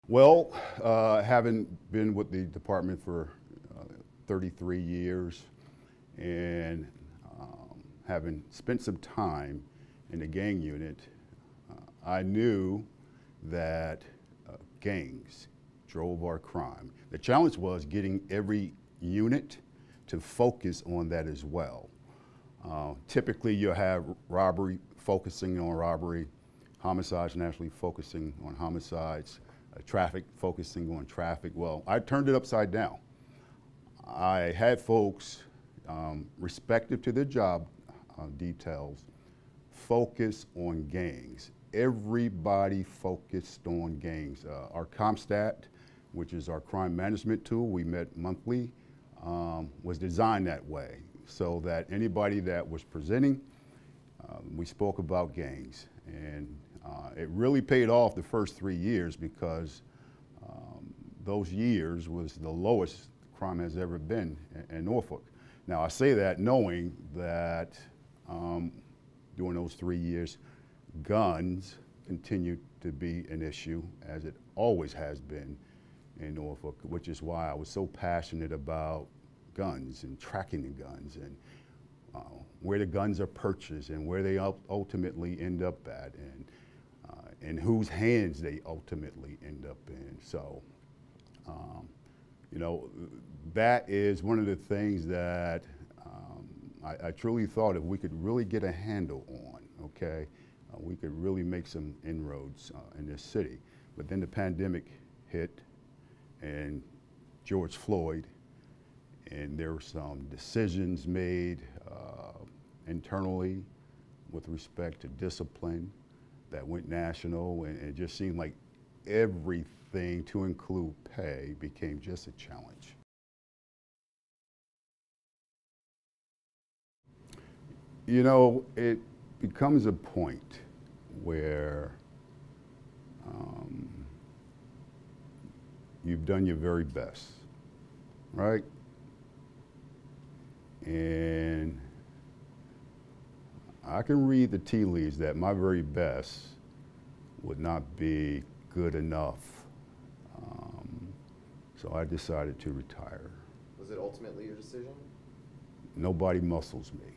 Well, having been with the department for 33 years and having spent some time in the gang unit, I knew that gangs drove our crime. The challenge was getting every unit to focus on that as well. Typically, you have robbery focusing on robbery, homicides naturally focusing on homicides, traffic focusing on traffic. Well, I turned it upside down. I had folks, respective to their job details, focus on gangs. Everybody focused on gangs. Our CompStat, which is our crime management tool, we met monthly, was designed that way so that anybody that was presenting, we spoke about gangs. And it really paid off the first 3 years because those years was the lowest crime has ever been in Norfolk. Now I say that knowing that during those 3 years, guns continued to be an issue as it always has been in Norfolk, which is why I was so passionate about guns and tracking the guns and where the guns are purchased and where they ultimately end up at and whose hands they ultimately end up in. So, you know, that is one of the things that I truly thought if we could really get a handle on, okay, we could really make some inroads in this city. But then the pandemic hit and George Floyd, and there were some decisions made internally with respect to discipline that went national, and it just seemed like everything, to include pay, became just a challenge. You know, it becomes a point where you've done your very best, right? And I can read the tea leaves that my very best would not be good enough. So I decided to retire. Was it ultimately your decision? Nobody muscles me.